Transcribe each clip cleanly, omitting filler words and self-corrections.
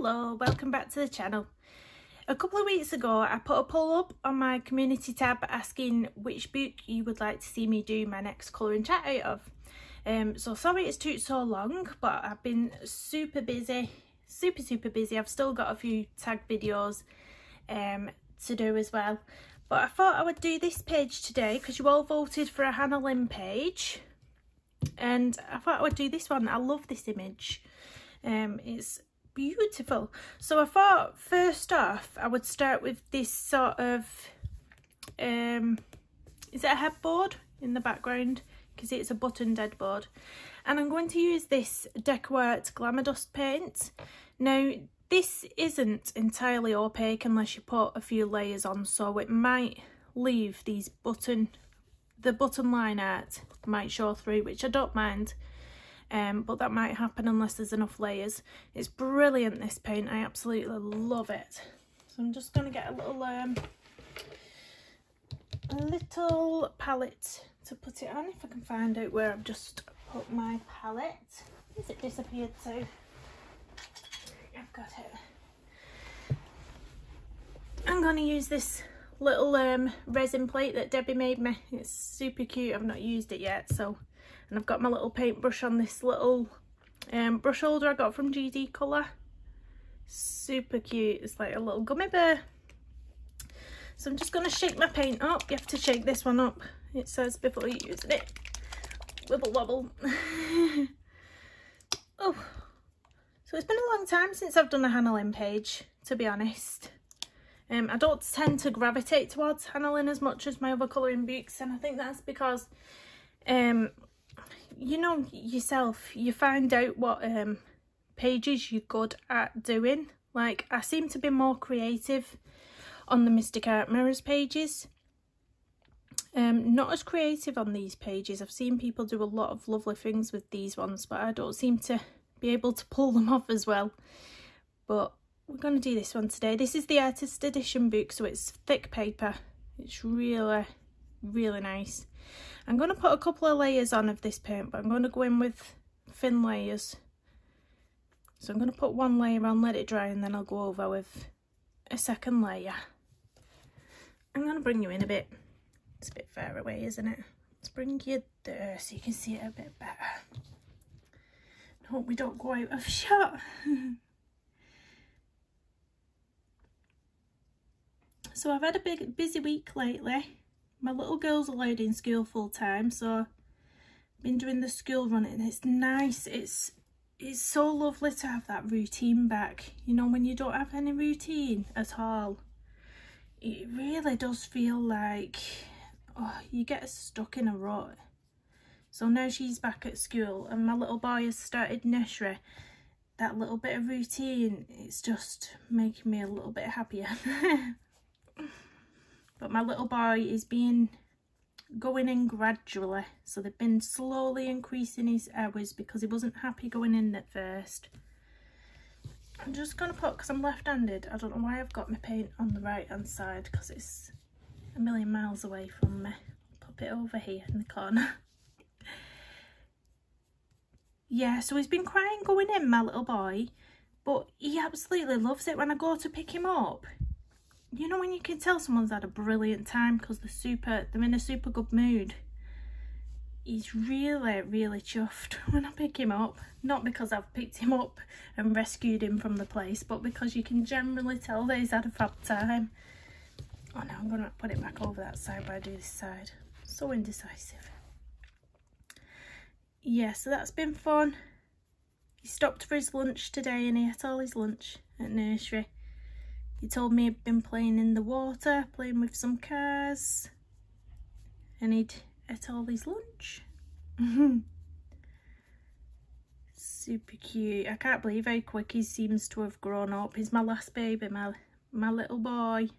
Hello, welcome back to the channel. A couple of weeks ago I put a poll up on my community tab asking which book you would like to see me do my next colouring chat out of. So sorry it's took so long, but I've been super busy, super busy. I've still got a few tag videos to do as well, but I thought I would do this page today because you all voted for a Lynn page, and I thought I would do this one. I love this image. It's beautiful. So I thought first off I would start with this sort of is it a headboard in the background, because it's a buttoned headboard, and I'm going to use this Deco Glamour Dust paint. Now this isn't entirely opaque unless you put a few layers on, so it might leave these the button line art might show through, which I don't mind. But that might happen unless there's enough layers. It's brilliant, this paint. I absolutely love it. So I'm just going to get a little palette to put it on, if I can find out where I've just put my palette. Where's it disappeared to? I've got it. I'm going to use this little resin plate that Debbie made me. It's super cute. I've not used it yet, so. And I've got my little paintbrush on this little brush holder I got from GD Colour. Super cute. It's like a little gummy bear. So I'm just going to shake my paint up. You have to shake this one up, it says, before you use it. Wibble wobble. Oh, so it's been a long time since I've done a Lynn page, to be honest. I don't tend to gravitate towards Lynn as much as my other colouring books, and I think that's because you know yourself, you find out what pages you're good at doing. Like, I seem to be more creative on the Mystic Art Mirrors pages. Not as creative on these pages. I've seen people do a lot of lovely things with these ones, but I don't seem to be able to pull them off as well. But we're going to do this one today. This is the Artist Edition book, so it's thick paper. It's really nice. I'm going to put a couple of layers on of this paint, but I'm going to go in with thin layers. So I'm going to put one layer on, let it dry, and then I'll go over with a second layer. I'm going to bring you in a bit. It's a bit far away, isn't it? Let's bring you there so you can see it a bit better. I hope we don't go out of shot. So I've had a busy week lately. My little girl's allowed in school full time, so I've been doing the school run, and it's nice. It's so lovely to have that routine back. You know, when you don't have any routine at all, it really does feel like, oh, you get stuck in a rut. So now she's back at school and my little boy has started nursery. That little bit of routine, it's just making me a little bit happier. But my little boy is going in gradually, so they've been slowly increasing his hours because he wasn't happy going in at first. I'm just going to put, because I'm left-handed, I don't know why I've got my paint on the right-hand side, because it's a million miles away from me. I'll pop it over here in the corner. Yeah, so he's been crying going in, my little boy, but he absolutely loves it when I go to pick him up. You know when you can tell someone's had a brilliant time because they're in a super good mood. He's really chuffed when I pick him up. Not because I've picked him up and rescued him from the place, but because you can generally tell that he's had a fab time. Oh no, I'm going to put it back over that side while I do this side. So indecisive. Yeah, so that's been fun. He stopped for his lunch today and he ate all his lunch at nursery. He told me he'd been playing in the water, playing with some cars, and he'd ate all his lunch. Super cute. I can't believe how quick he seems to have grown up. He's my last baby, my little boy.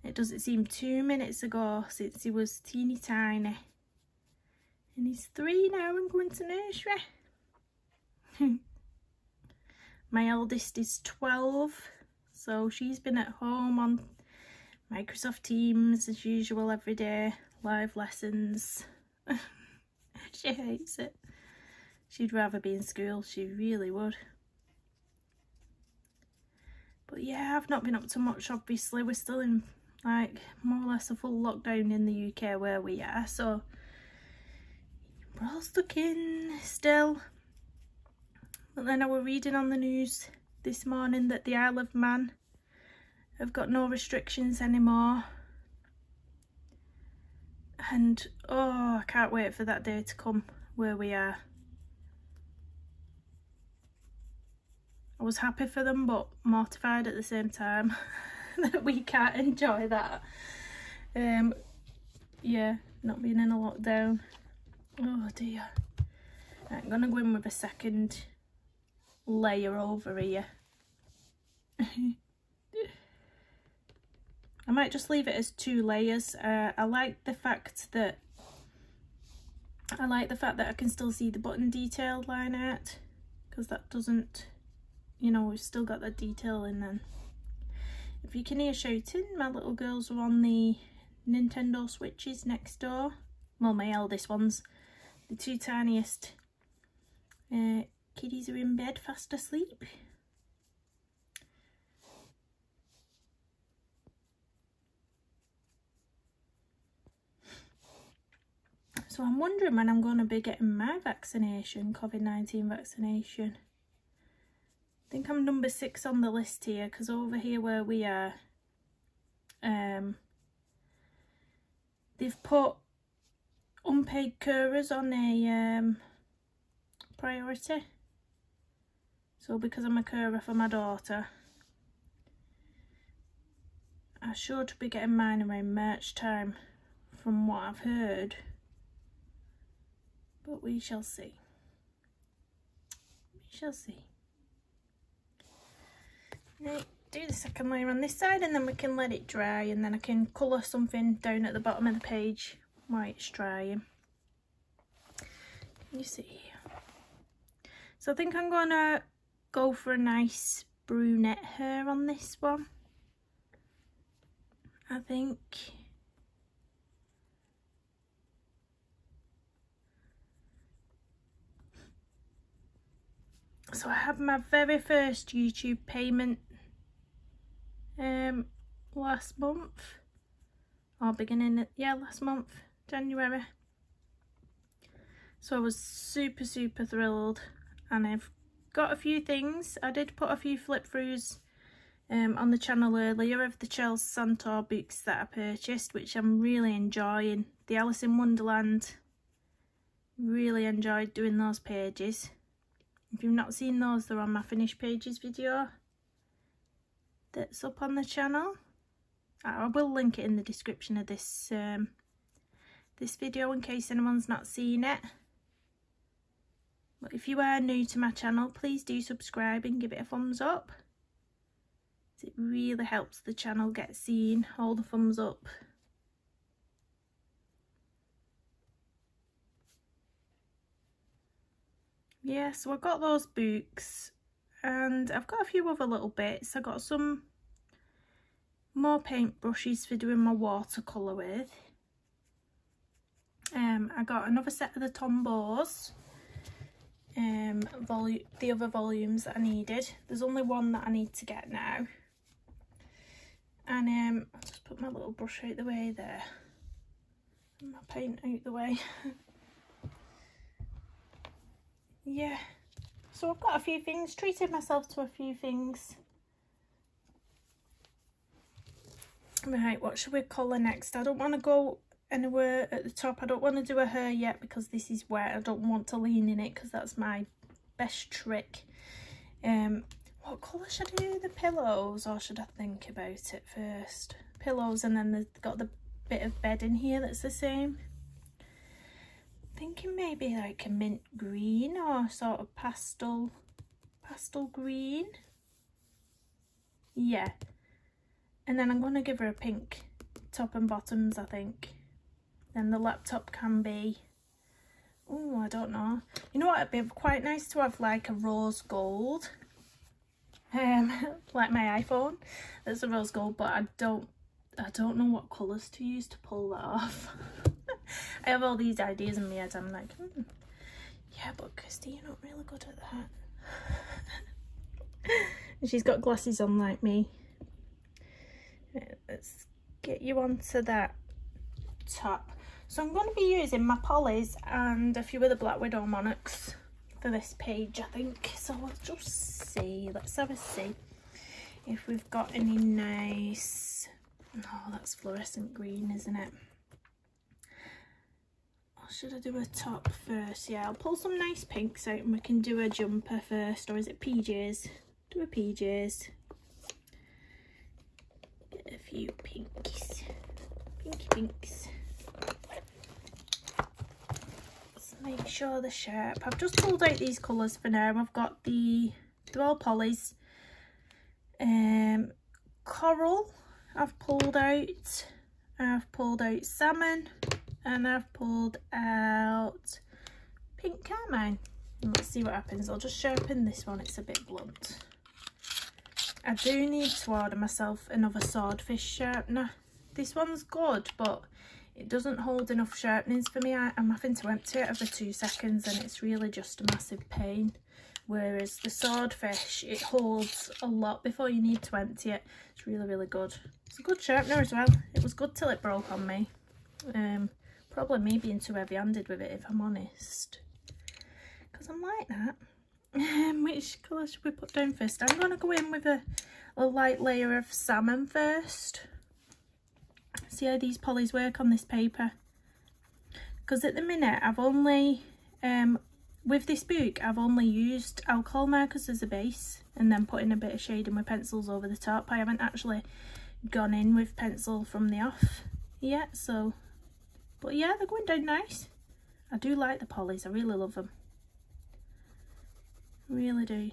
It doesn't seem 2 minutes ago since he was teeny tiny. And he's 3 now and going to nursery. My eldest is 12. So she's been at home on Microsoft Teams as usual every day, live lessons. She hates it. She'd rather be in school, she really would. But yeah, I've not been up to much, obviously. We're still in like more or less a full lockdown in the UK where we are, so we're all stuck in still. But then I was reading on the news this morning that the Isle of Man have got no restrictions anymore. And oh, I can't wait for that day to come where we are. I was happy for them but mortified at the same time that we can't enjoy that. Yeah, not being in a lockdown. Oh dear. Right, I'm gonna go in with a second layer over here. I might just leave it as 2 layers. I like the fact that I can still see the button detailed line art, because that doesn't, you know, we've still got that detail in then. If you can hear shouting, my little girls are on the Nintendo Switches next door. Well, my eldest ones. The 2 tiniest kiddies are in bed fast asleep. So I'm wondering when I'm going to be getting my vaccination, COVID-19 vaccination. I think I'm number 6 on the list here, because over here where we are, they've put unpaid carers on a priority. So because I'm a carer for my daughter, I should be getting mine around March time from what I've heard. But we shall see. We shall see. Right, do the second layer on this side and then we can let it dry, and then I can colour something down at the bottom of the page while it's drying. Can you see? So I think I'm gonna go for a nice brunette hair on this one. I think. So I had my very first YouTube payment last month, or last month, January. So I was super thrilled, and I've got a few things. I did put a few flip throughs on the channel earlier of the Chelsea Santor books that I purchased, which I'm really enjoying. The Alice in Wonderland, really enjoyed doing those pages. If you've not seen those, they're on my finished pages video that's up on the channel. I will link it in the description of this this video in case anyone's not seen it. But if you are new to my channel, please do subscribe and give it a thumbs up. It really helps the channel get seen. All the thumbs up. Yeah, so I got those books, and I've got a few other little bits. I got some more paint brushes for doing my watercolour with. I got another set of the Tombows, the other volumes that I needed. There's only one that I need to get now. And I'll just put my little brush out the way there, and my paint out the way. Yeah, so I've got a few things, treated myself to a few things. Right, what should we colour next? I don't want to go anywhere at the top. I don't want to do a hair yet because this is wet. I don't want to lean in it because that's my best trick. What colour should I do? The pillows, or should I think about it first? Pillows, and then they've got the bit of bed in here that's the same. Thinking maybe like a mint green or sort of pastel green. Yeah, and then I'm going to give her a pink top and bottoms, I think. Then the laptop can be, oh, I don't know, you know what, it'd be quite nice to have like a rose gold, like my iPhone. That's a rose gold, but I don't know what colours to use to pull that off. I have all these ideas in my head. I'm like, yeah, but Kirsty, you're not really good at that. And she's got glasses on like me. Let's get you onto that top. So I'm going to be using my polys and a few of the Black Widow Monarchs for this page, I think. So let's just see. Let's have a see if we've got any nice... Oh, that's fluorescent green, isn't it? Or should I do a top first? Yeah, I'll pull some nice pinks out and we can do a jumper first. Or is it PJs? Do a PJs. Get a few pinks. Pinky pinks. Let's make sure they're sharp. I've just pulled out these colours for now. I've got they're all polys. Coral I've pulled out. I've pulled out salmon. And I've pulled out pink carmine. And let's see what happens. I'll just sharpen this one. It's a bit blunt. I do need to order myself another swordfish sharpener. This one's good, but it doesn't hold enough sharpenings for me. I'm having to empty it every 2 seconds and it's really just a massive pain. Whereas the swordfish, it holds a lot before you need to empty it. It's really, really good. It's a good sharpener as well. It was good till it broke on me. Probably me being too heavy-handed with it, if I'm honest. Because I'm like that. Which colour should we put down first? I'm going to go in with a light layer of salmon first. See how these polys work on this paper. Because at the minute, I've only... with this book, I've only used alcohol markers as a base and then putting a bit of shading with pencils over the top. I haven't actually gone in with pencil from the off yet, so... But yeah, they're going down nice. I do like the polys, I really love them. Really do.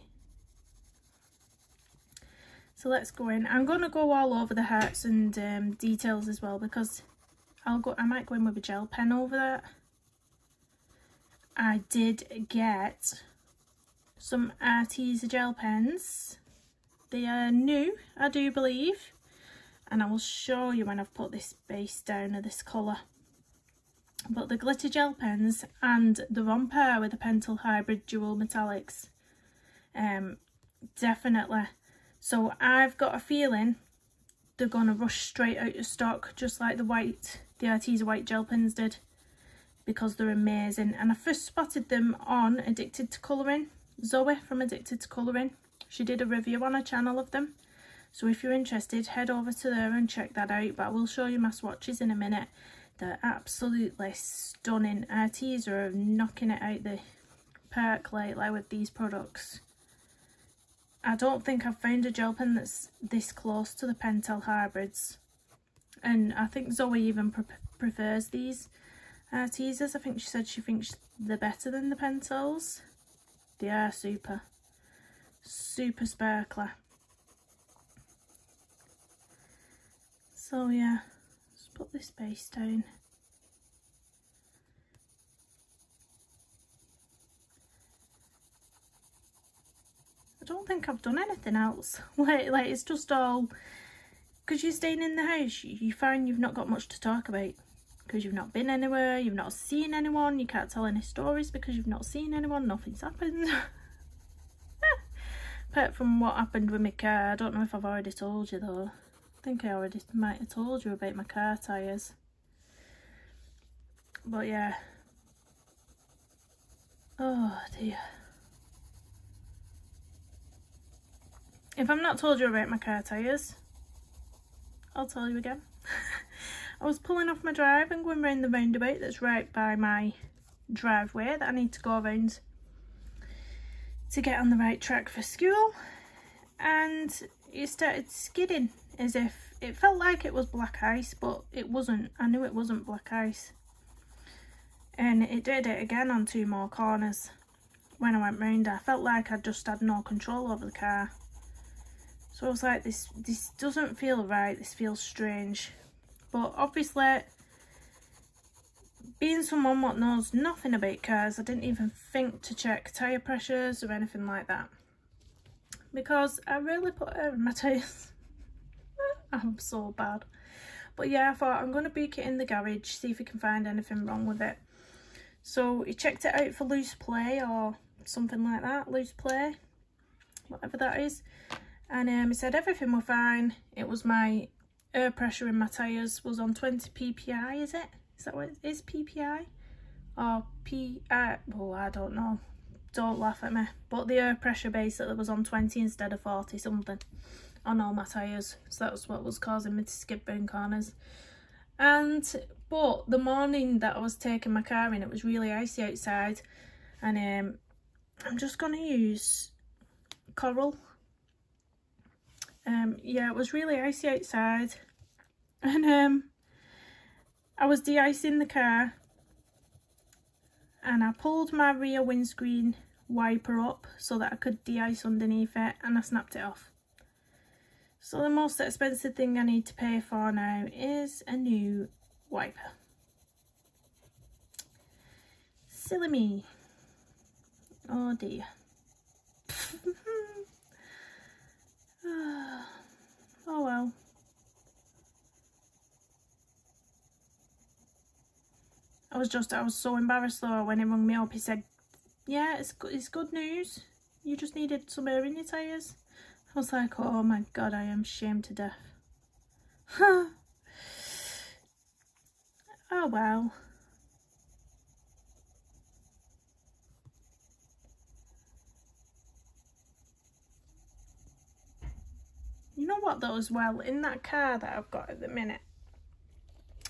So let's go in. I'm going to go all over the hearts and details as well because I might go in with a gel pen over that. I did get some Arteza gel pens. They are new, I do believe. And I will show you when I've put this base down of this colour. But the glitter gel pens, and they're on par with the Pentel Hybrid Dual Metallics. Definitely. So I've got a feeling they're going to rush straight out of stock, just like the Arteza white gel pens did. Because they're amazing. And I first spotted them on Addicted to Colouring. Zoe from Addicted to Colouring. She did a review on her channel of them. So if you're interested, head over to there and check that out. But I will show you my swatches in a minute. They're absolutely stunning. Arteza are knocking it out the park lately with these products. I don't think I've found a gel pen that's this close to the Pentel Hybrids. And I think Zoe even prefers these Artezas. I think she said she thinks they're better than the Pentels. They are super sparkly. So yeah, let's put this base down. I don't think I've done anything else. Like it's just all, because you're staying in the house, you find you've not got much to talk about. Because you've not been anywhere, you've not seen anyone, you can't tell any stories because you've not seen anyone, nothing's happened. Apart from what happened with my car, I don't know if I've already told you though. I think I already might have told you about my car tyres. But yeah. Oh dear. If I've not told you about my car tyres, I'll tell you again. I was pulling off my drive and going round the roundabout that's right by my driveway that I need to go around to get on the right track for school, and it started skidding as if it felt like it was black ice, but it wasn't. I knew it wasn't black ice, and it did it again on 2 more corners. When I went round, I felt like I just had no control over the car. So I was like, this doesn't feel right, this feels strange. But obviously, being someone what knows nothing about cars, I didn't even think to check tyre pressures or anything like that. Because I really put air in my tyres. I'm so bad. But yeah, I thought I'm going to book it in the garage, see if we can find anything wrong with it. So he checked it out for loose play or something like that, loose play, whatever that is. And he said everything were fine. It was my air pressure in my tyres was on 20 ppi, is it? Is that what it is, ppi? Or pi? Oh, I don't know. Don't laugh at me. But the air pressure basically was on 20 instead of 40 something on all my tyres. So that's what was causing me to skid burn corners. But the morning that I was taking my car in, it was really icy outside. And I'm just going to use Coral. Yeah, it was really icy outside. And I was de-icing the car. And I pulled my rear windscreen wiper up so that I could de-ice underneath it, and I snapped it off. So the most expensive thing I need to pay for now is a new wiper. Silly me. Oh dear. Oh well. I was so embarrassed though when he rung me up. He said, yeah, it's good news. You just needed some air in your tyres. I was like, oh my god, I am shamed to death. Oh well. You know what though as well, in that car that I've got at the minute,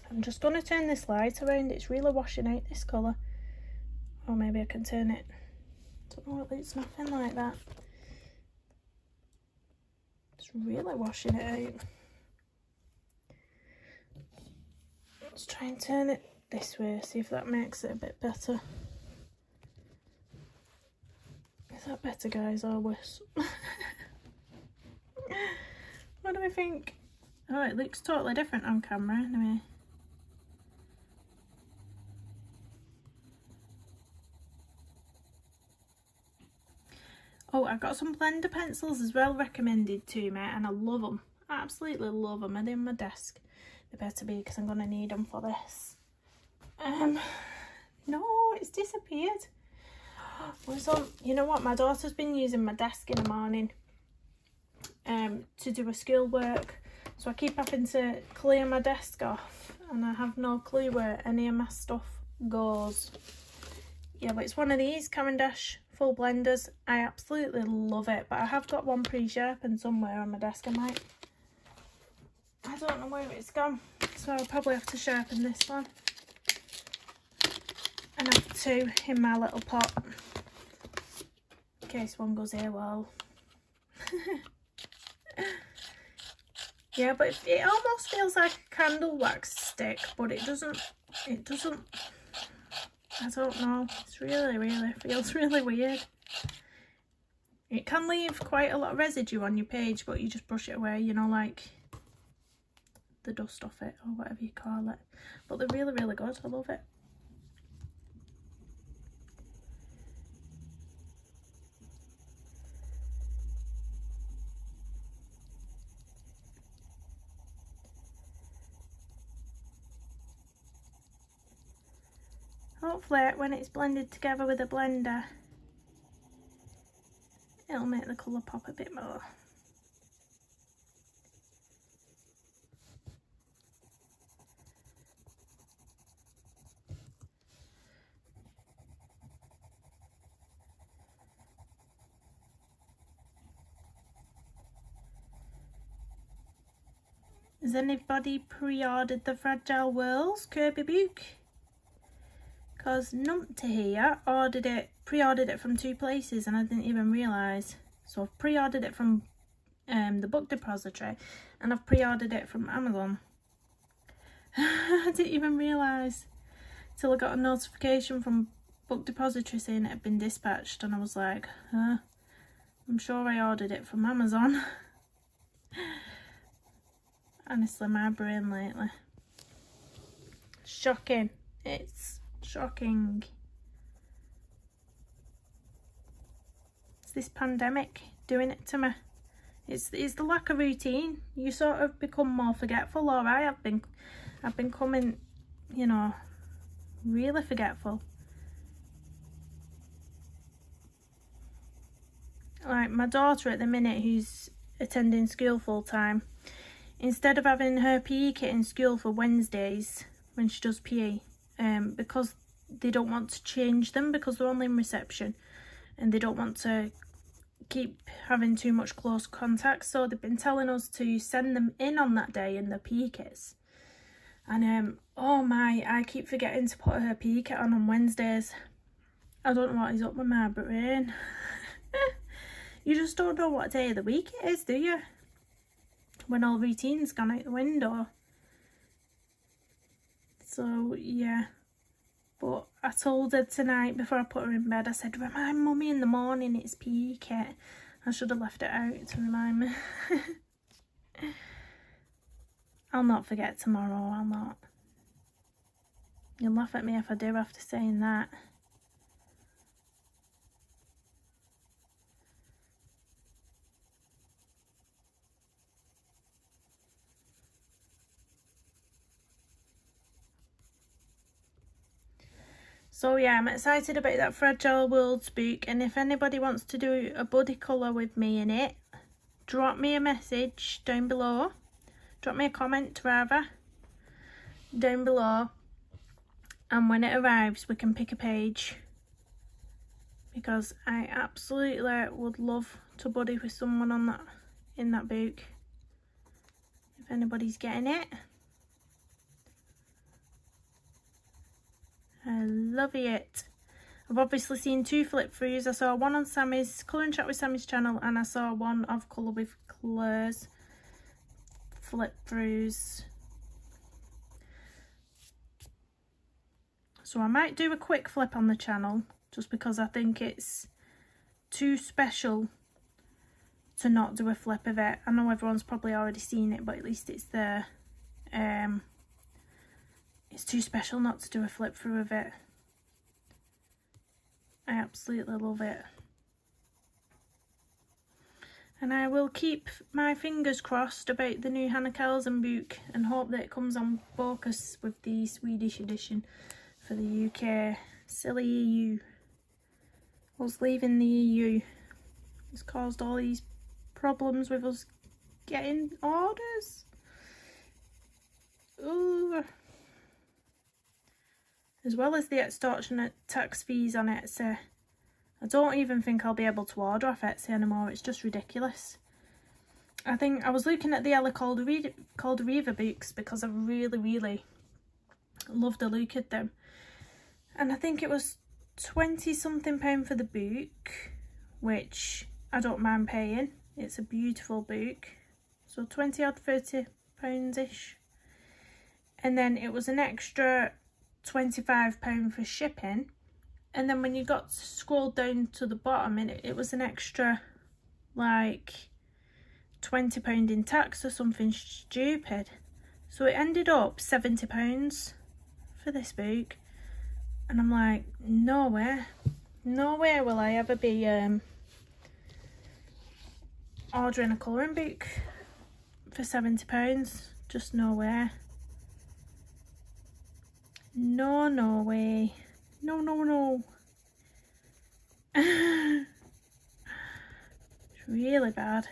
I'm just going to turn this light around. It's really washing out this colour. Or maybe I can turn it. Don't know, it's nothing like that. It's really washing it out. Let's try and turn it this way, see if that makes it a bit better. Is that better, guys, or worse? What do we think? Oh, it looks totally different on camera anyway. Oh, I got some blender pencils as well recommended to me, and I love them. I absolutely love them. They're in my desk. They better be, because I'm going to need them for this. No, it's disappeared. So, you know what? My daughter's been using my desk in the morning to do her schoolwork. So I keep having to clear my desk off, and I have no clue where any of my stuff goes. Yeah, but it's one of these Caran d'Ache full blenders. I absolutely love it, but I have got one pre-sharpened somewhere on my desk. I don't know where it's gone, so I'll probably have to sharpen this one. And I have two in my little pot in case one goes AWOL. Yeah, but it almost feels like a candle wax stick, but it doesn't, I don't know, it's really feels really weird. It can leave quite a lot of residue on your page, but you just brush it away, you know, like the dust off it or whatever you call it. But they're really good, I love it. Hopefully when it's blended together with a blender, it'll make the colour pop a bit more. Has anybody pre-ordered the Fragile Whirls Kirby book? Because Numpty here pre-ordered it from two places and I didn't even realise. So I've pre-ordered it from the book depository, and I've pre-ordered it from Amazon. I didn't even realise till I got a notification from book depository saying it had been dispatched, and I was like, huh? I'm sure I ordered it from Amazon. Honestly, my brain lately. Shocking. It's shocking. It's this pandemic doing it to me. It's the lack of routine. You sort of become more forgetful, or I've been becoming, you know, really forgetful. Like my daughter at the minute, who's attending school full time, instead of having her PE kit in school for Wednesdays when she does PE, because they don't want to change them because they're only in reception and they don't want to keep having too much close contact, so they've been telling us to send them in on that day in the PE kits. And oh my, I keep forgetting to put her PE kit on Wednesdays. I don't know what is up with my brain. You just don't know what day of the week it is, do you? When all routine's gone out the window. So yeah, but I told her tonight before I put her in bed, I said, remind mummy in the morning it's PE kit. I should have left it out to remind me. I'll not forget tomorrow, I'll not. You'll laugh at me if I do after saying that. So yeah, I'm excited about that Fragile Worlds book, and if anybody wants to do a buddy colour with me in it, drop me a message down below. Drop me a comment rather, down below, and when it arrives we can pick a page, because I absolutely would love to buddy with someone on that, in that book, if anybody's getting it. I love it. I've obviously seen 2 flip throughs. I saw one on Sammy's Colour and Chat with Sammy's channel, and I saw one of Colour with Claire's flip throughs. So I might do a quick flip on the channel, just because I think it's too special to not do a flip of it. I know everyone's probably already seen it, but at least it's there. It's too special not to do a flip through of it. I absolutely love it. And I will keep my fingers crossed about the new Hannah Kelsen book and hope that it comes on focus with the Swedish edition for the UK. Silly EU. Us leaving the EU has caused all these problems with us getting orders. Ooh. As well as the extortionate tax fees on Etsy. I don't even think I'll be able to order off Etsy anymore. It's just ridiculous. I think I was looking at the Ella Caldereva books because I really love the look of them. And I think it was £20 something for the book, which I don't mind paying. It's a beautiful book. So 20 odd £30-ish. And then it was an extra £25 for shipping, and then when you got scrolled down to the bottom, it was an extra like £20 in tax or something stupid. So it ended up £70 for this book, and I'm like, nowhere will I ever be ordering a colouring book for £70. Just nowhere. No way. No. It's really bad.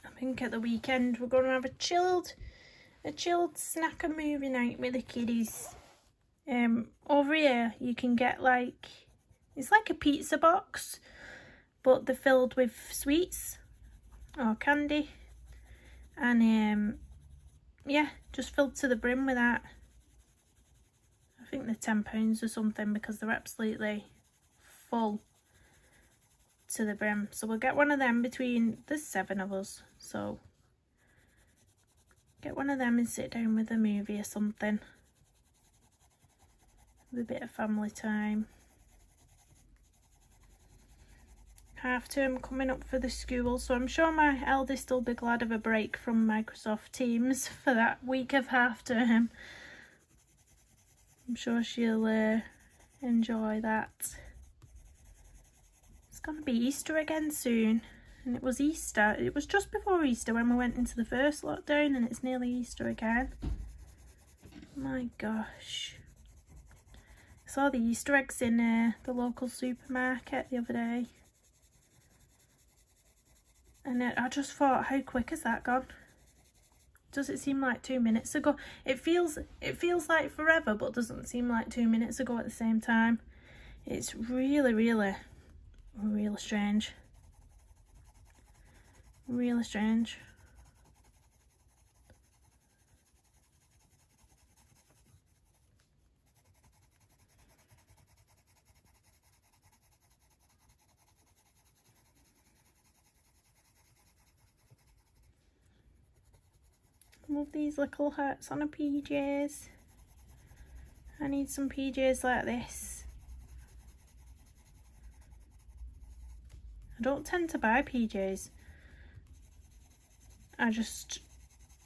I think at the weekend we're going to have a chilled snack and movie night with the kiddies. Over here you can get like, it's like a pizza box, but they're filled with sweets or candy, and yeah, just filled to the brim with that. I think they're £10 or something because they're absolutely full to the brim. So we'll get one of them between, there's 7 of us, so get one of them and sit down with a movie or something, with a bit of family time. half term coming up for the school, so I'm sure my eldest will be glad of a break from Microsoft Teams for that week of half term. I'm sure she'll enjoy that. It's gonna be Easter again soon, and it was Easter. It was just before Easter when we went into the first lockdown, and it's nearly Easter again. My gosh. I saw the Easter eggs in the local supermarket the other day, and I just thought, how quick has that gone? Does it seem like 2 minutes ago? It feels like forever, but doesn't seem like 2 minutes ago at the same time. It's really, really, really strange. Really strange. Love these little hearts on a PJs. I need some PJs like this. I don't tend to buy PJs.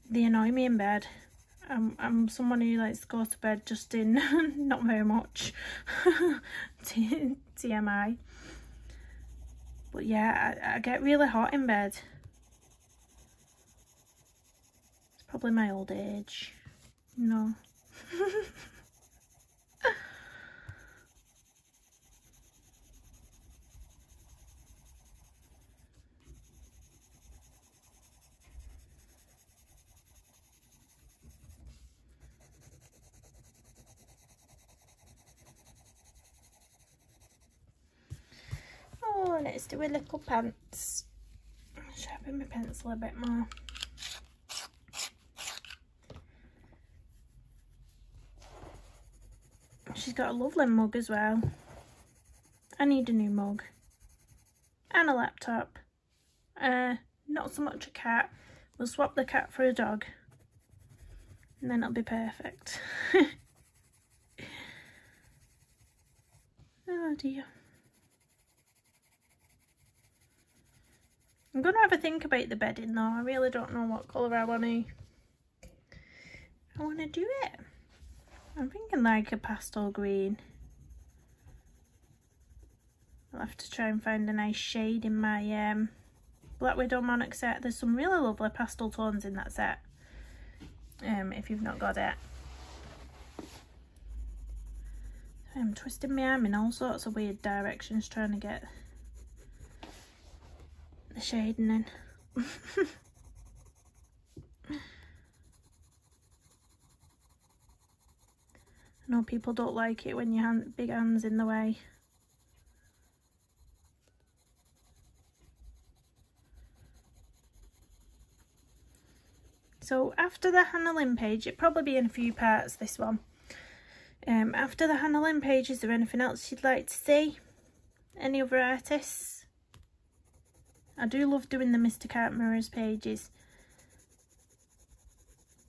They annoy me in bed. I'm someone who likes to go to bed just in not very much. TMI. But yeah, I get really hot in bed. It's probably my old age. No. Oh, let's do a little pants. Sharpen my pencil a bit more. She's got a lovely mug as well. I need a new mug. And a laptop. Not so much a cat. We'll swap the cat for a dog. And then it'll be perfect. Oh dear. I'm going to have a think about the bedding though. I really don't know what colour I want to do it. I'm thinking like a pastel green. I'll have to try and find a nice shade in my Black Widow Monarch set. There's some really lovely pastel tones in that set. If you've not got it. I'm twisting my arm in all sorts of weird directions trying to get the shading in. I know people don't like it when your big hand's in the way. So after the Hannah Lynn page, it'll probably be in a few parts, this one. After the Hannah Lynn page, is there anything else you'd like to see? Any other artists? I do love doing the Mr. Cart Mirrors pages.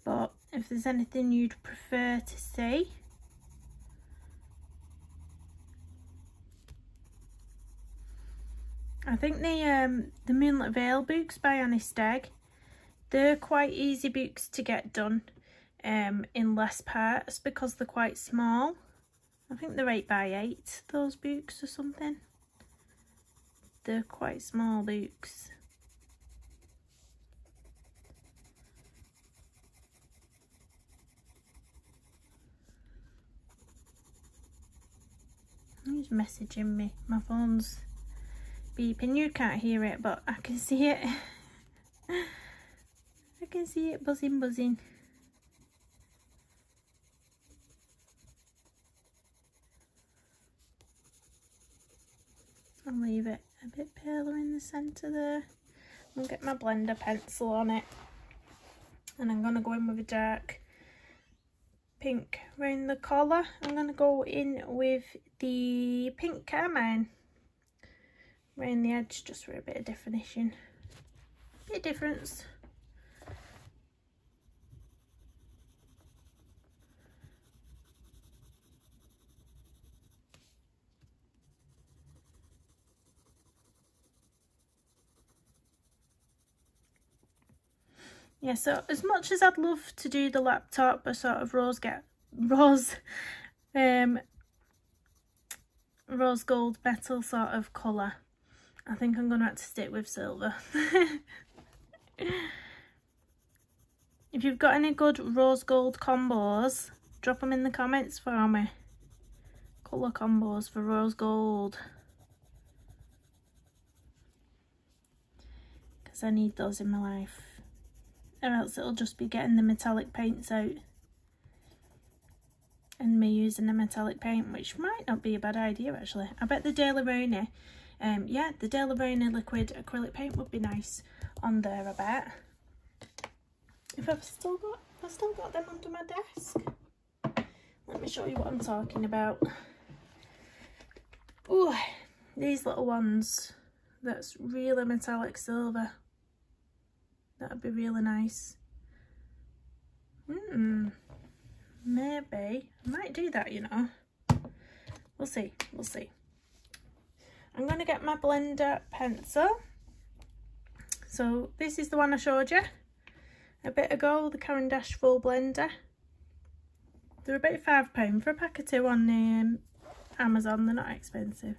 But if there's anything you'd prefer to see. I think the Moonlit Vale books by Annie Stegg, they're quite easy books to get done in less parts because they're quite small. I think they're 8x8, those books or something. They're quite small books. Who's messaging me? My phone's beeping. You can't hear it, but I can see it. I can see it buzzing, buzzing. I'll leave it a bit paler in the centre there. I'll get my blender pencil on it. And I'm going to go in with a dark pink around the collar. I'm going to go in with the pink carmine around the edge just for a bit of definition. Bit of difference. yeah, so as much as I'd love to do the laptop a sort of rose gold metal sort of colour, I think I'm going to have to stick with silver. If you've got any good rose gold combos, drop them in the comments for me. Colour combos for rose gold. Because I need those in my life. Or else it'll just be getting the metallic paints out. And me using the metallic paint, which might not be a bad idea actually. I bet the Daily Rainy, yeah, the Daily Rainy liquid acrylic paint would be nice on there, I bet. If I've still got them under my desk. Let me show you what I'm talking about. Ooh, these little ones. That's really metallic silver. That'd be really nice. Maybe. I might do that, you know. We'll see. We'll see. I'm going to get my blender pencil. So this is the one I showed you a bit ago, the Caran d'Ache full blender. They're about £5 for a pack of 2 on Amazon. They're not expensive,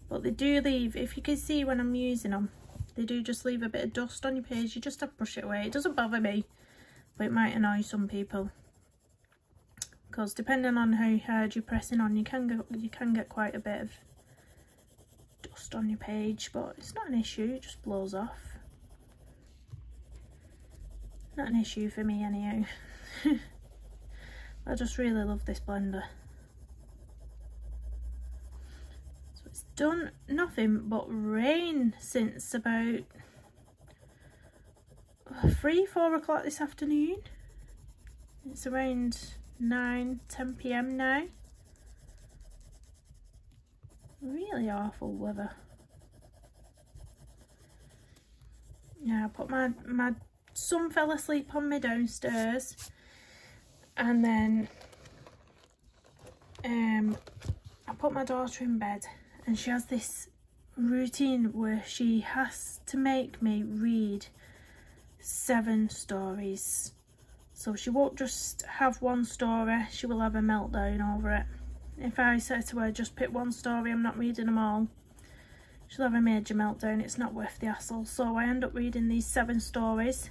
but they do leave, if you can see when I'm using them, they do just leave a bit of dust on your page. You just have to brush it away. It doesn't bother me, but it might annoy some people, because depending on how hard you're pressing on, you can get quite a bit of dust on your page, but it's not an issue. It just blows off. Not an issue for me anyhow. I just really love this blender. So it's done nothing but rain since about 3-4 o'clock this afternoon. It's around 9-10 PM now. Really awful weather. Yeah, I put my son fell asleep on me downstairs, and then I put my daughter in bed, and she has this routine where she has to make me read 7 stories. So she won't just have one story, she will have a meltdown over it. If I say to her, just pick one story, I'm not reading them all, she'll have a major meltdown. It's not worth the hassle. So I end up reading these 7 stories.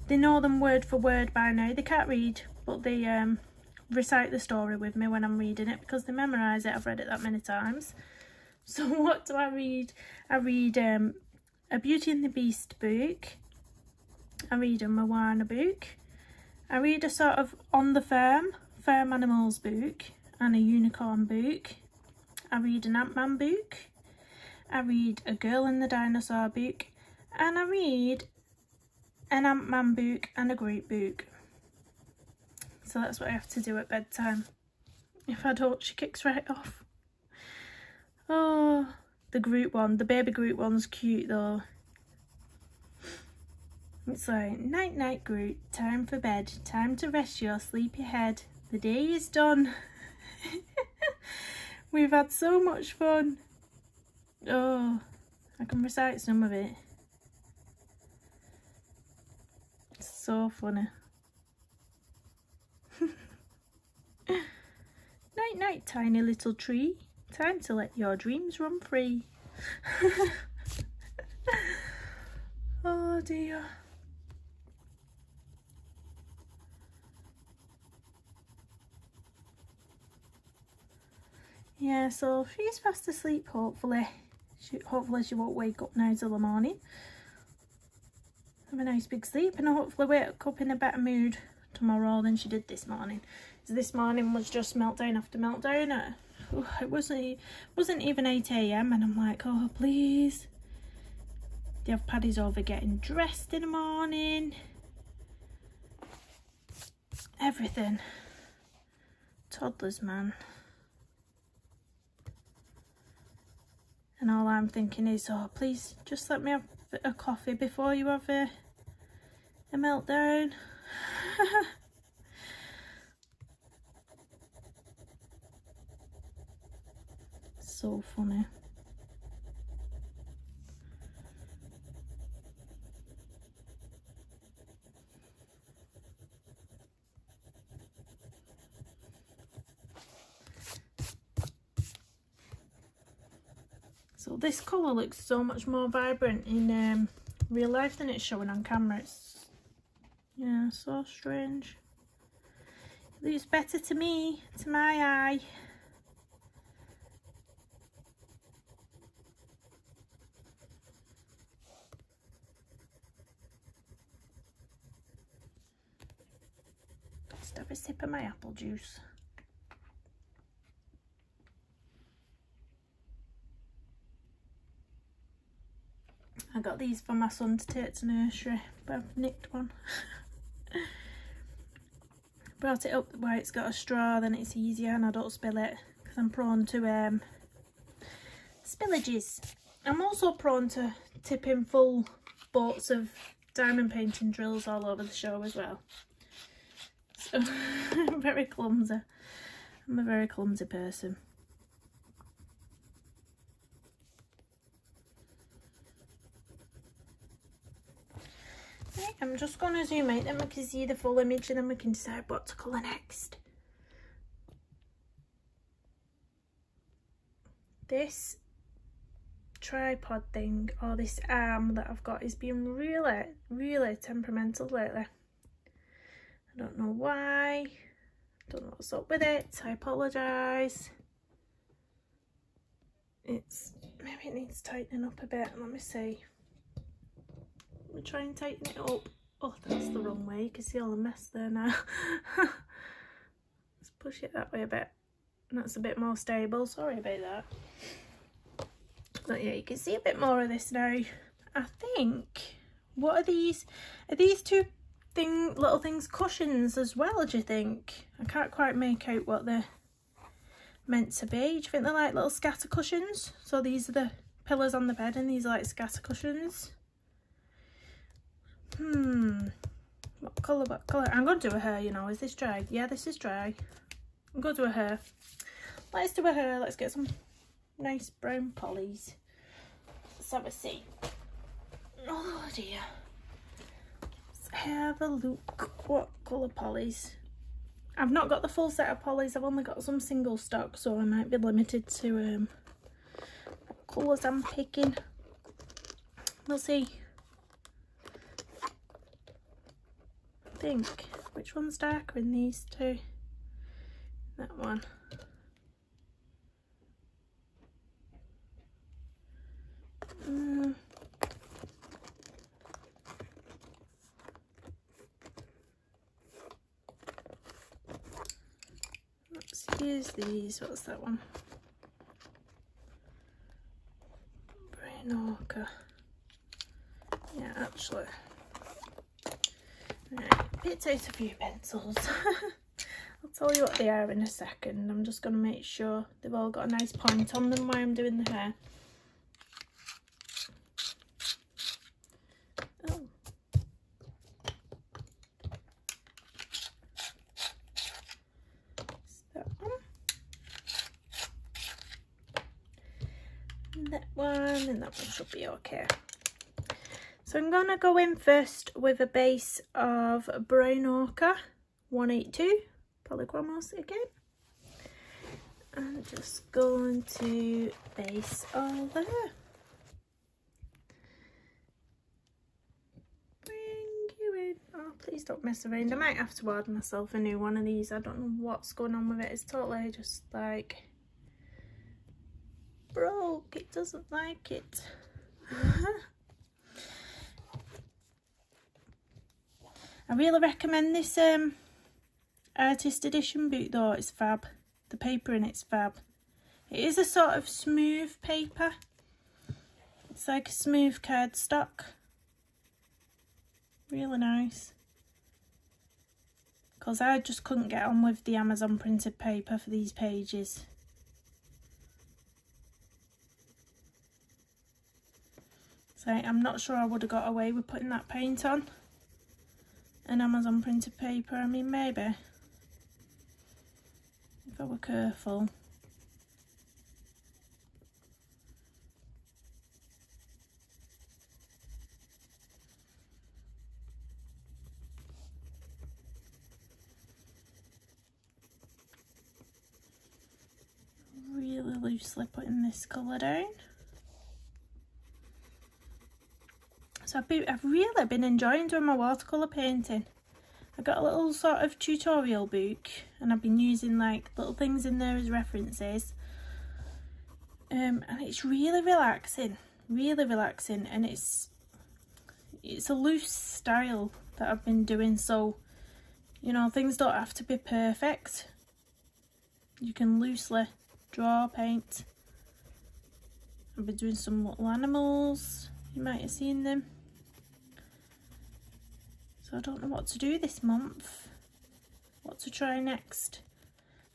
They know them word for word by now. They can't read, but they recite the story with me when I'm reading it, because they memorise it. I've read it that many times. So what do I read? I read a Beauty and the Beast book. I read a Moana book. I read a sort of On the Farm Animals book, and a unicorn book. I read an Ant-Man book. I read a Girl and the Dinosaur book, and I read an Ant-Man book and a Groot book. So that's what I have to do at bedtime. If I don't, she kicks right off. Oh, the Groot one, the baby Groot one's cute though. It's like, night night Groot, time for bed, time to rest your sleepy head. The day is done. We've had so much fun. Oh, I can recite some of it. It's so funny. Night night, tiny little tree. Time to let your dreams run free. Oh dear. Yeah, so she's fast asleep, hopefully. Hopefully she won't wake up now till the morning. Have a nice big sleep, and hopefully wake up in a better mood tomorrow than she did this morning. So this morning was just meltdown after meltdown. It wasn't even 8 AM, and I'm like, oh please. They have Paddy's over getting dressed in the morning. Everything. Toddlers, man. And all I'm thinking is, oh please, just let me have a coffee before you have a meltdown. So funny. So this colour looks so much more vibrant in real life than it's showing on camera. It's, yeah, so strange. It looks better to me, to my eye. Just have a sip of my apple juice. I got these for my son to take to nursery, but I've nicked one. Brought it up where it's got a straw, then it's easier and I don't spill it, because I'm prone to spillages. I'm also prone to tipping full boats of diamond painting drills all over the show as well. So I'm very clumsy. I'm a very clumsy person. Right, I'm just going to zoom out, then we can see the full image and then we can decide what to colour next. This tripod thing, or this arm that I've got, is being really temperamental lately. I don't know why, don't know what's up with it, I apologise. Maybe it needs tightening up a bit, let me see. We'll try and tighten it up. Oh, that's the wrong way, you can see all the mess there now. Let's push it that way a bit. That's a bit more stable, sorry about that. But yeah, you can see a bit more of this now. I think, what are these? Are these two little things cushions as well, do you think? I can't quite make out what they're meant to be. Do you think they're like little scatter cushions? So these are the pillows on the bed and these are like scatter cushions. What colour, what colour? I'm going to do a hair, you know. Is this dry? Yeah, this is dry. I'm going to do a hair. Let's do a hair. Let's get some nice brown polys. Let's have a see. Oh dear. Let's have a look. What colour polys? I've not got the full set of polys. I've only got some single stock, so I might be limited to what colours I'm picking. We'll see. I think, which one's darker in these two? That one. Let's use these. What's that one? Brain ochre. Yeah, actually. Right, picked out a few pencils. I'll tell you what they are in a second. I'm just going to make sure they've all got a nice point on them while I'm doing the hair. Oh. That one. And that one, and that one should be okay. So I'm going to go in first with a base of brown ochre 182 polychromos again. I'm just going to base all there. Bring you in. Oh, please don't mess around. I might have to order myself a new one of these. I don't know what's going on with it. It's totally just like broke. It doesn't like it. I really recommend this artist edition book though. It's fab. The paper in it's fab. It is a sort of smooth paper. It's like a smooth cardstock. Really nice. Because I just couldn't get on with the Amazon printed paper for these pages. So I'm not sure I would have got away with putting that paint on an Amazon printed paper. I mean, maybe if I were careful. Really loosely putting this colour down. So I've really been enjoying doing my watercolour painting. I got a little sort of tutorial book and I've been using like little things in there as references. And it's really relaxing, and it's a loose style that I've been doing, so you know, things don't have to be perfect. You can loosely draw, paint. I've been doing some little animals, you might have seen them. So I don't know what to do this month, what to try next,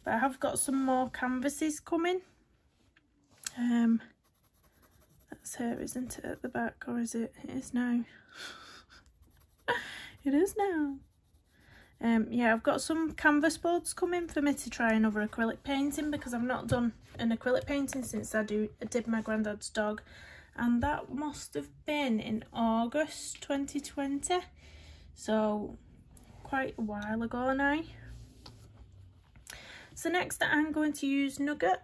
but I have got some more canvases coming. That's her, isn't it, at the back, or is it? It is now. It is now. Yeah, I've got some canvas boards coming for me to try another acrylic painting, because I've not done an acrylic painting since I did my granddad's dog, and that must have been in August 2020, so quite a while ago now. So next I'm going to use Nugget,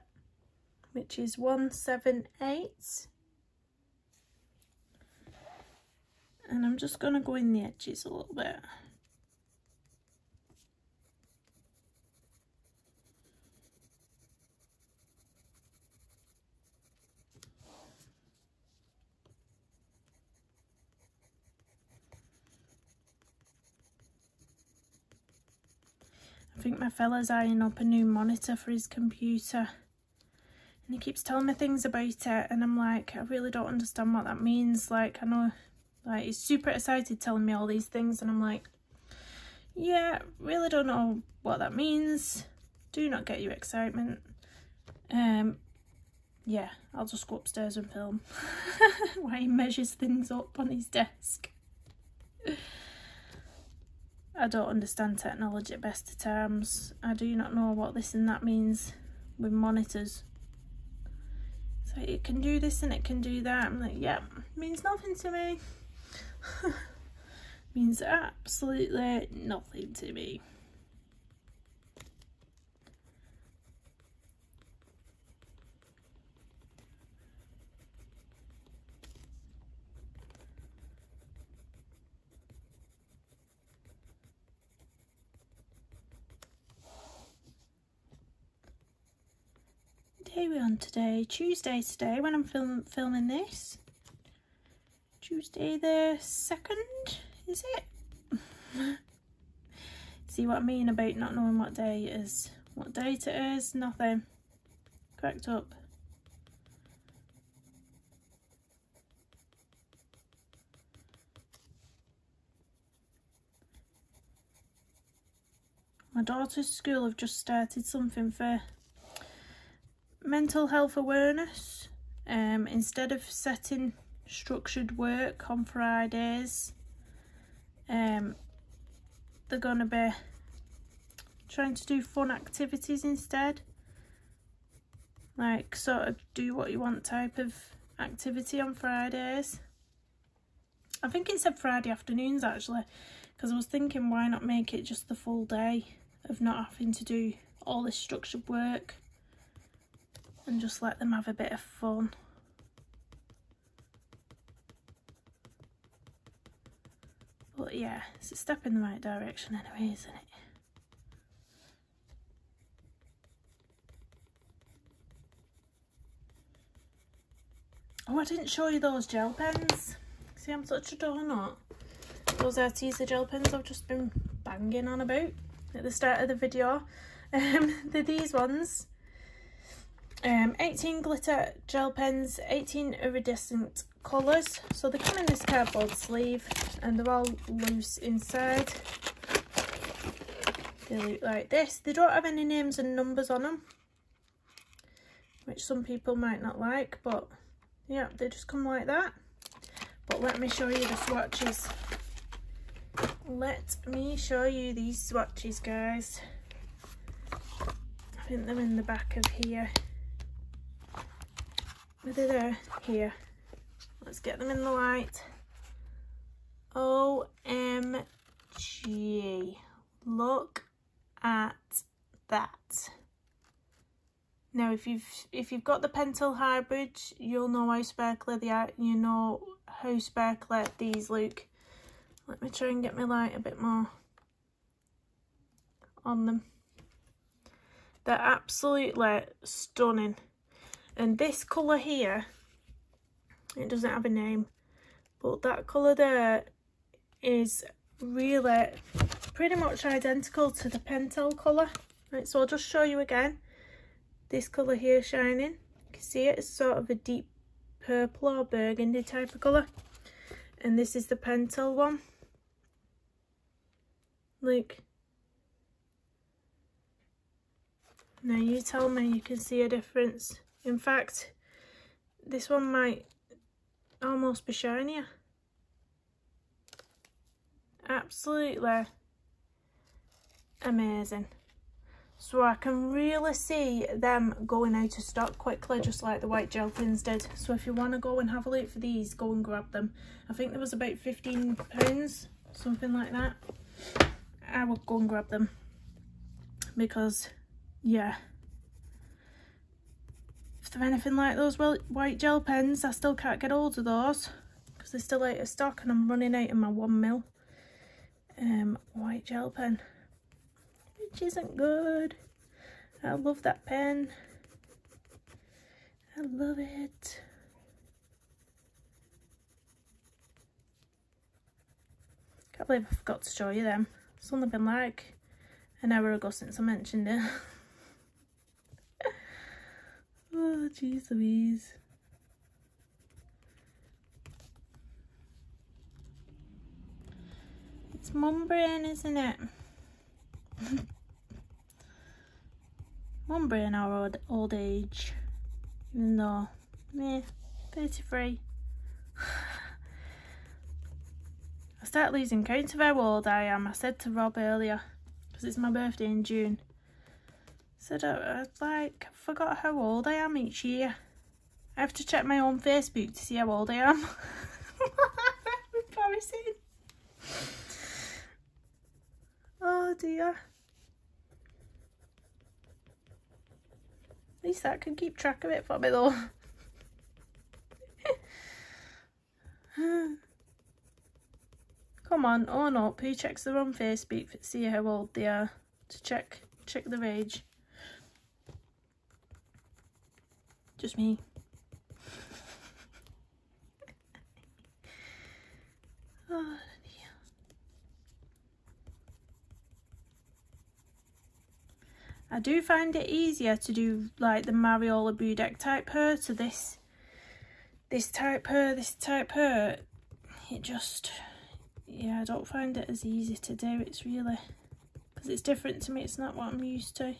which is 178, and I'm just going to go in the edges a little bit. I think my fella's eyeing up a new monitor for his computer, and he keeps telling me things about it, and I'm like, I really don't understand what that means. Like, I know, like, he's super excited telling me all these things, and I'm like, yeah, really don't know what that means. Do not get your excitement. Yeah, I'll just go upstairs and film while he measures things up on his desk. I don't understand technology at best of times. I do not know what this and that means with monitors. So it can do this and it can do that. I'm like, yeah, means nothing to me. Means absolutely nothing to me. Day we're on today, Tuesday today when I'm filming this. Tuesday the 2nd, is it? See what I mean about not knowing what day it is? What date it is? Nothing. Cracked up. My daughter's school have just started something for mental health awareness. Instead of setting structured work on Fridays, they're going to be trying to do fun activities instead, like sort of do what you want type of activity on Fridays. I think it said Friday afternoons actually, because I was thinking, why not make it just the full day of not having to do all this structured work and just let them have a bit of fun. But yeah, it's a step in the right direction anyway, isn't it? Oh, I didn't show you those gel pens. See, I'm such a donut. Those Arteza gel pens I've just been banging on about at the start of the video. They're these ones. 18 glitter gel pens, 18 iridescent colours. So they come in this cardboard sleeve and they're all loose inside. They look like this. They don't have any names and numbers on them, which some people might not like, but yeah, they just come like that. But let me show you the swatches. Let me show you these swatches, guys. I think they're in the back of here. Whether they're here. Let's get them in the light. OMG. Look at that. Now if you've got the Pentel Hybrid, you'll know how sparkly they are. You know how sparkly these look. Let me try and get my light a bit more on them. They're absolutely stunning. And this colour here, it doesn't have a name, but that colour there is really pretty much identical to the Pentel colour. Right, so I'll just show you again. This colour here shining, you can see it, it's sort of a deep purple or burgundy type of colour. And this is the Pentel one. Look. Now you tell me you can see a difference. In fact, this one might almost be shinier. Absolutely amazing. So I can really see them going out of stock quickly, just like the white gel pens did. So if you want to go and have a look for these, go and grab them. I think there was about £15, something like that. I would go and grab them because, yeah, if they're anything like those white gel pens, I still can't get hold of those because they're still out of stock, and I'm running out of my 1mm white gel pen, which isn't good. I love that pen. I love it. Can't believe I forgot to show you them. It's only been like an hour ago since I mentioned it. Oh, jeez Louise. It's mum brain, isn't it? Mum brain or old age. Even though, meh, 33. I start losing count of how old I am. I said to Rob earlier, because it's my birthday in June, said I forgot how old I am each year. I have to check my own Facebook to see how old I am. Embarrassing. Oh dear. At least that can keep track of it for me though. Come on, oh no, who checks their own Facebook to see how old they are, to check their age? Just me. Oh dear. I do find it easier to do like the Mariola Budek type hair to this type hair. It just, yeah, I don't find it as easy to do. It's really, because it's different to me, it's not what I'm used to.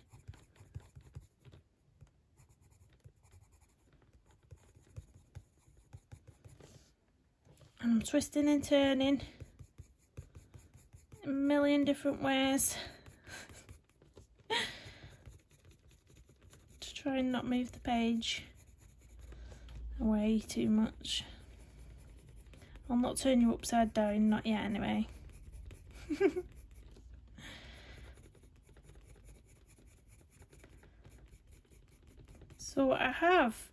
And I'm twisting and turning in a million different ways to try and not move the page away too much. I'll not turn you upside down, not yet anyway. So I have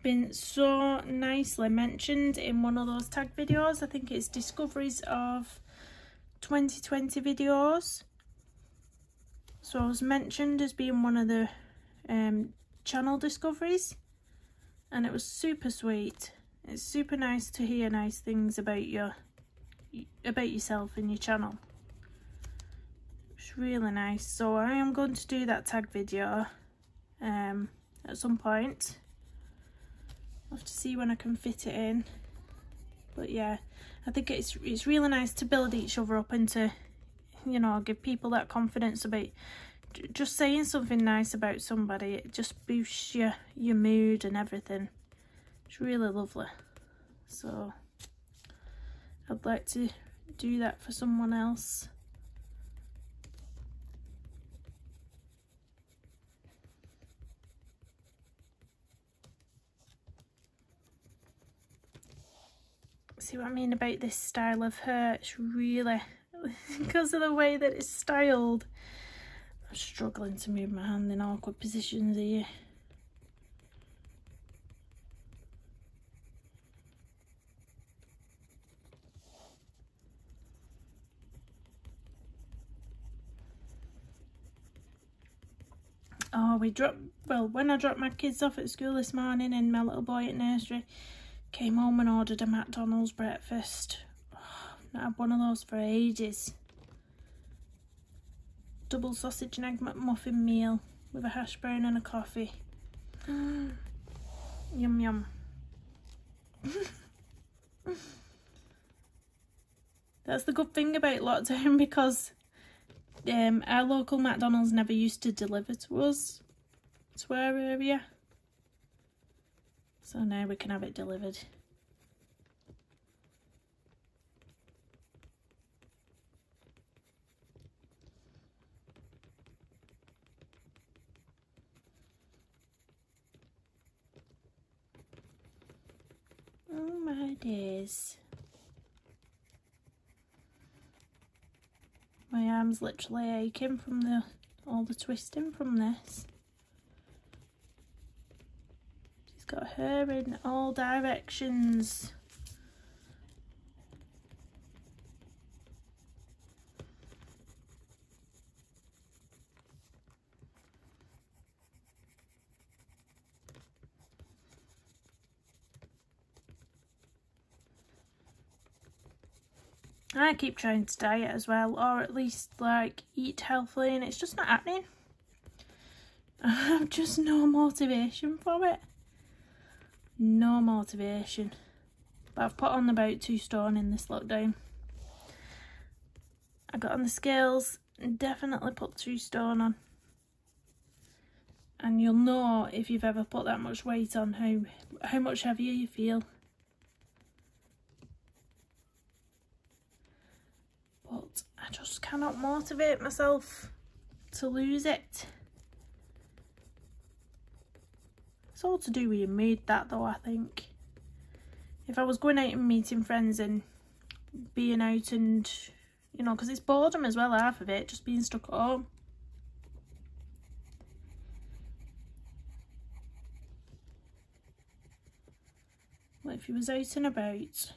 been so nicely mentioned in one of those tag videos. I think it's Discoveries of 2020 videos. So I was mentioned as being one of the channel discoveries, and it was super sweet. It's super nice to hear nice things about yourself and your channel. It's really nice. So I am going to do that tag video at some point. I'll have to see when I can fit it in. But yeah, I think it's really nice to build each other up and to, you know, give people that confidence about just saying something nice about somebody. It just boosts your mood and everything. It's really lovely. So I'd like to do that for someone else. See what I mean about this style of hair? It's really, because of the way that it's styled, I I'm struggling to move my hand in awkward positions here. Oh, when I dropped my kids off at school this morning and my little boy at nursery, came home and ordered a McDonald's breakfast. Oh, I've not had one of those for ages. Double sausage and egg McMuffin meal with a hash brown and a coffee. Yum yum. That's the good thing about lockdown, because our local McDonald's never used to deliver to us, to our area. So now we can have it delivered. Oh my days. My arm's literally aching from all the twisting from this. She's got hair in all directions. I keep trying to diet as well, or at least like eat healthily, and it's just not happening. I have just no motivation for it. No motivation. But I've put on about 2 stone in this lockdown. I got on the scales and definitely put 2 stone on. And you'll know if you've ever put that much weight on how much heavier you feel. But I just cannot motivate myself to lose it. It's all to do with your mood, that though, I think. If I was going out and meeting friends and being out and, you know, because it's boredom as well, half of it, just being stuck at home. But if you was out and about, it's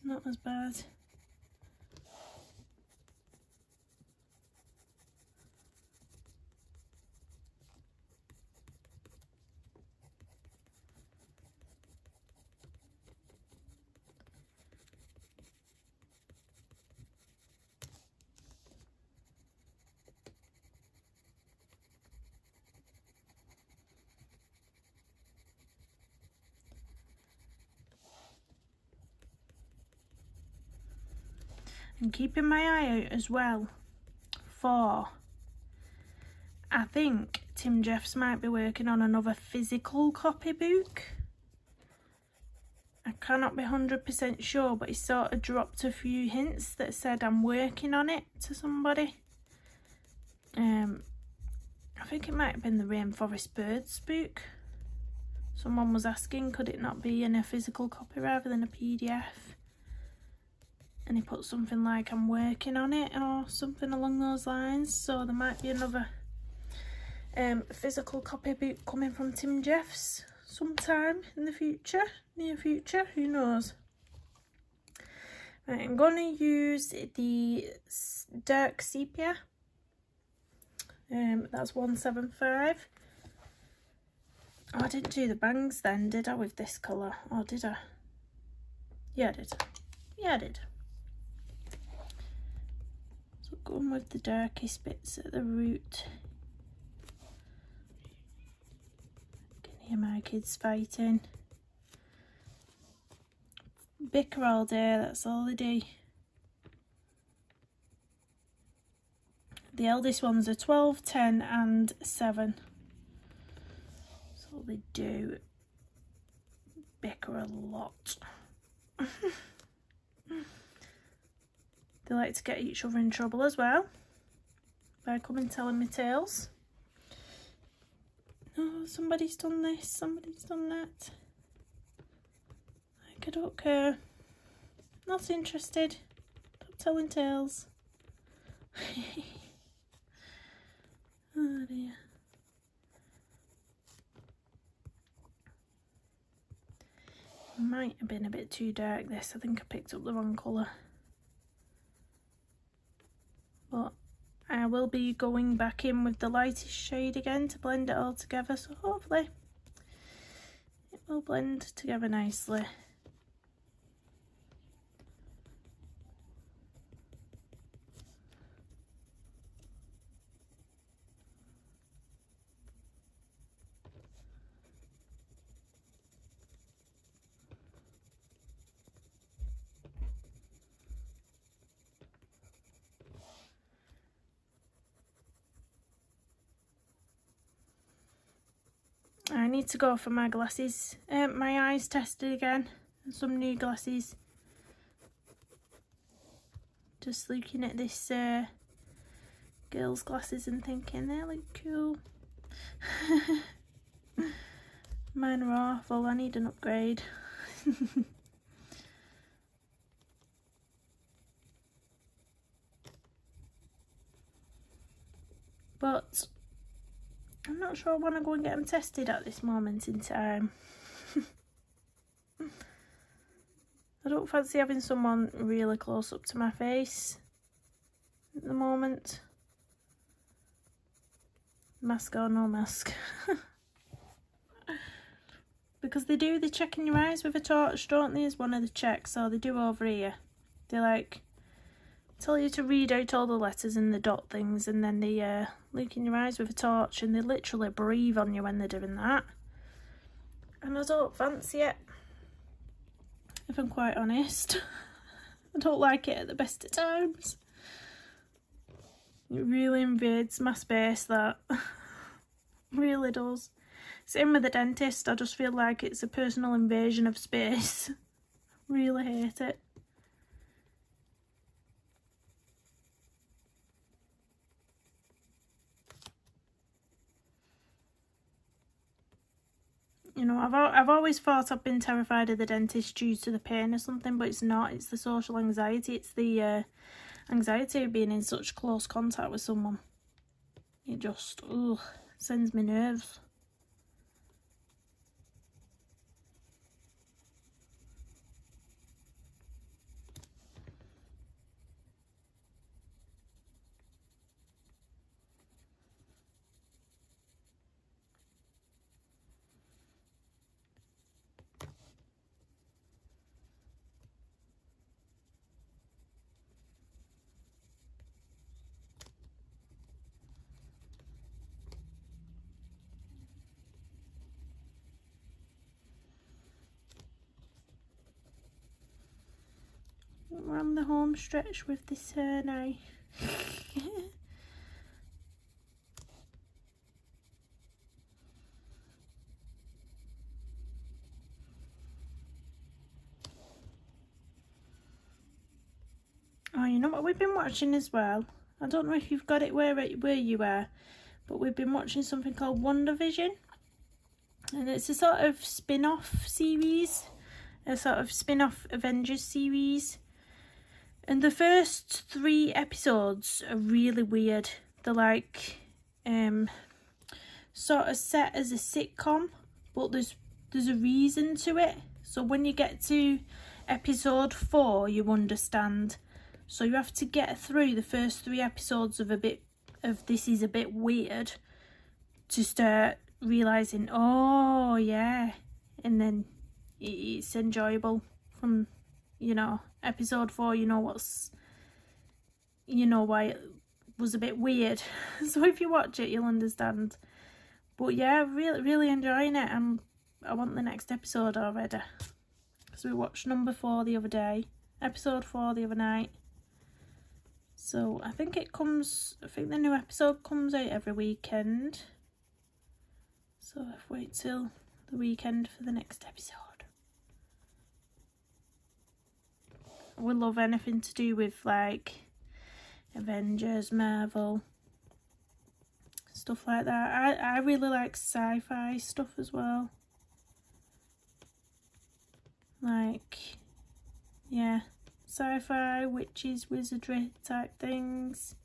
not as bad. And keeping my eye out as well for, I think Tim Jeffs might be working on another physical copybook. I cannot be 100% sure, but he sort of dropped a few hints that said I'm working on it to somebody. I think it might have been the Rainforest Birds book. Someone was asking, could it not be in a physical copy rather than a PDF? And he put something like, I'm working on it, or something along those lines. So there might be another physical copybook coming from Tim Jeffs sometime in the future, near future, who knows. Right, I'm going to use the dark sepia. That's 175. Oh, I didn't do the bangs then, did I, with this colour? Or did I? Yeah, I did. Yeah, I did. So going with the darkest bits at the root. I can hear my kids fighting. Bicker all day, that's all they do. The eldest ones are 12, 10 and 7. So they do bicker a lot. They like to get each other in trouble as well by coming telling me tales. Oh, somebody's done this, somebody's done that. Like, I don't care. Not interested. Not telling tales. Oh dear. Might have been a bit too dark this. I think I picked up the wrong colour. But I will be going back in with the lightest shade again to blend it all together, so hopefully it will blend together nicely. I need to go for my glasses, my eyes tested again, and some new glasses. Just looking at this girl's glasses and thinking they look cool. Mine are awful, I need an upgrade. But I'm not sure I want to go and get them tested at this moment in time. I don't fancy having someone really close up to my face at the moment. Mask or no mask. Because they check in your eyes with a torch, don't they, as one of the checks, or they do over here. They like tell you to read out all the letters and the dot things, and then they look in your eyes with a torch, and they literally breathe on you when they're doing that. And I don't fancy it, if I'm quite honest. I don't like it at the best of times. It really invades my space, that. Really does. Same with the dentist, I just feel like it's a personal invasion of space. Really hate it. You know, I've always thought I've been terrified of the dentist due to the pain or something, but it's not. It's the social anxiety. It's the anxiety of being in such close contact with someone. It just, ugh, sends me nerves. We're on the home stretch with this hair now. Oh, you know what we've been watching as well? I don't know if you've got it where you are, but we've been watching something called WandaVision. And it's a sort of spin-off series, a sort of spin-off Avengers series. And the first 3 episodes are really weird. They're like sort of set as a sitcom, but there's a reason to it. So when you get to episode 4, you understand. So you have to get through the first 3 episodes of this is a bit weird to start realising, oh yeah, and then it's enjoyable from, you know, episode 4, you know why it was a bit weird. So if you watch it, you'll understand. But yeah, really enjoying it. I want the next episode already. So we watched number 4 the other day, episode 4 the other night. So I think the new episode comes out every weekend. So I've waited till the weekend for the next episode. We love anything to do with like Avengers, Marvel, stuff like that. I really like sci-fi stuff as well. Like, yeah, sci-fi, witches, wizardry type things.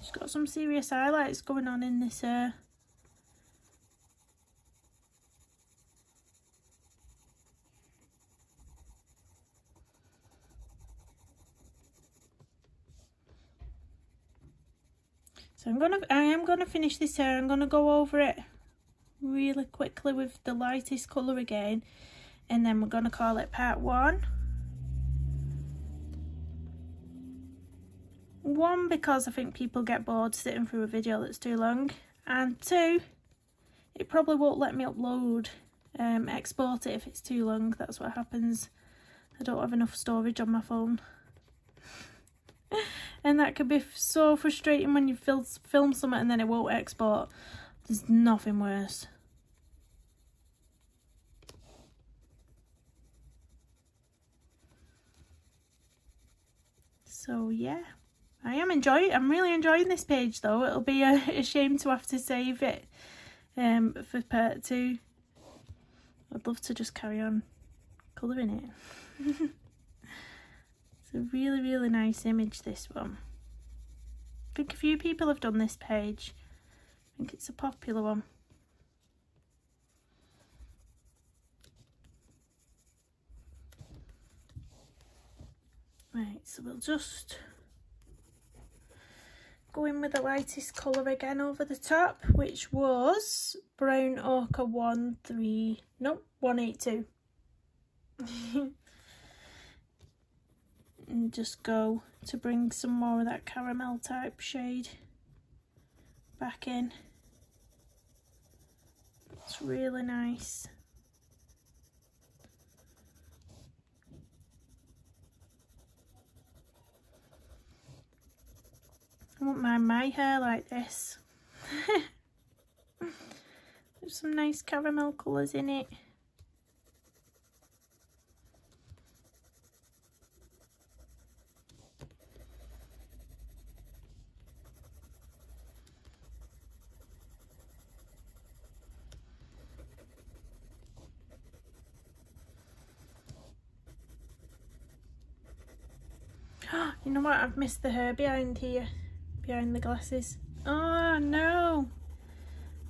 She's got some serious highlights going on in this So I am gonna finish this hair. I'm gonna go over it really quickly with the lightest colour again, and then we're gonna call it part one. One, because I think people get bored sitting through a video that's too long, and two, it probably won't let me upload, export it if it's too long. That's what happens. I don't have enough storage on my phone. And that could be so frustrating when you film something and then it won't export. There's nothing worse. So yeah, I'm really enjoying this page though. It'll be a shame to have to save it for part two. I'd love to just carry on colouring it. It's a really, really nice image, this one. I think a few people have done this page. I think it's a popular one. Right, so we'll just go in with the lightest colour again over the top, which was Brown Ochre 182. And just go to bring some more of that caramel type shade back in. It's really nice. I won't mind my hair like this. There's some nice caramel colours in it. You know what? I've missed the hair behind here, behind the glasses. Oh no!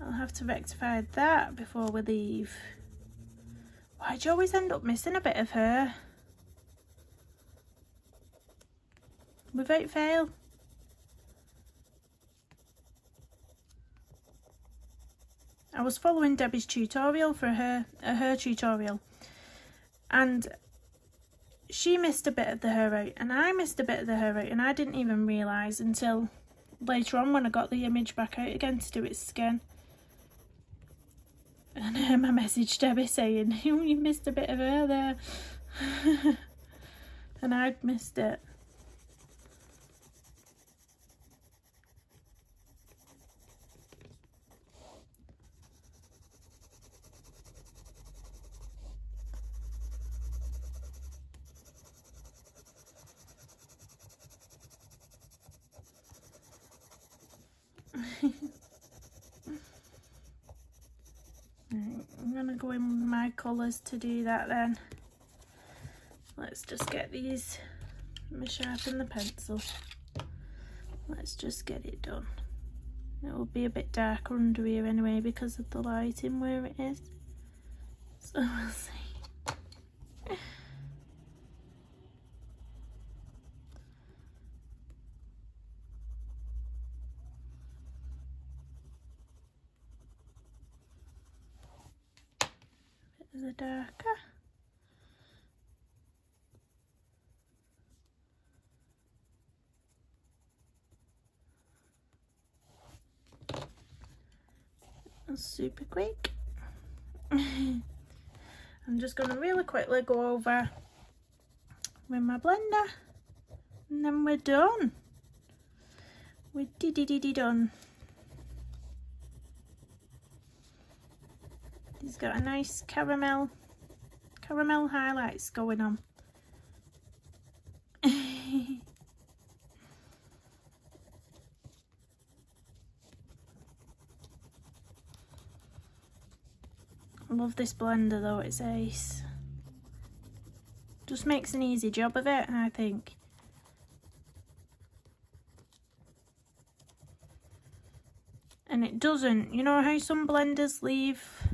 I'll have to rectify that before we leave. Why do you always end up missing a bit of hair? Without fail. I was following Debbie's tutorial for her tutorial, and she missed a bit of the hair out and I missed a bit of the hair out, and I didn't even realise until later on when I got the image back out again to do it again. And I messaged Debbie saying, you missed a bit of hair there. And I'd missed it. I'm gonna go in with my colours to do that then. Let's just get these. Let me sharpen the pencil. Let's just get it done. It will be a bit darker under here anyway because of the lighting where it is. So we'll see. The darker. That's super quick. I'm just going to really quickly go over with my blender and then we're done. We're done. He's got a nice caramel highlights going on. I love this blender though, it's ace. Just makes an easy job of it, I think. doesn't. You know how some blenders leave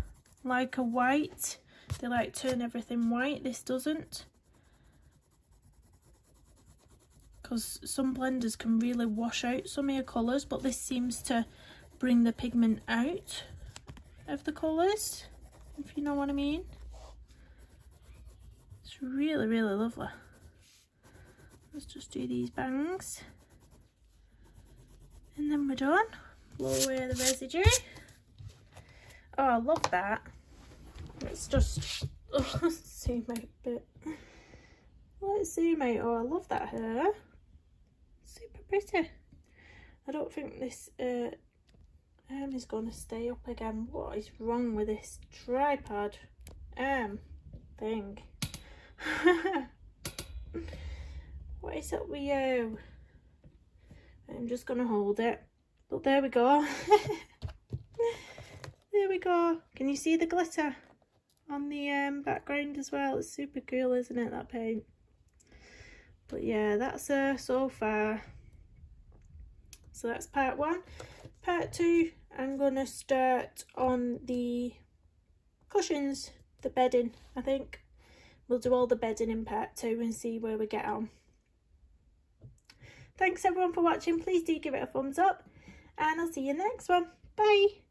like a white? They like turn everything white. This doesn't. Because some blenders can really wash out some of your colours, but this seems to bring the pigment out of the colours, if you know what I mean. It's really, really lovely. Let's just do these bangs. And then we're done. Blow away the residue. Oh, I love that. Let's just zoom out a bit. Let's zoom out. Oh, I love that hair. Super pretty. I don't think this arm is going to stay up again. What is wrong with this tripod thing? What is up with you? I'm just going to hold it. But there we go. There we go. Can you see the glitter on the background as well? It's super cool, isn't it, that paint? But yeah, that's so far. So that's part 1. Part 2, I'm going to start on the cushions, the bedding, I think. We'll do all the bedding in part 2 and see where we get on. Thanks everyone for watching. Please do give it a thumbs up and I'll see you in the next one. Bye.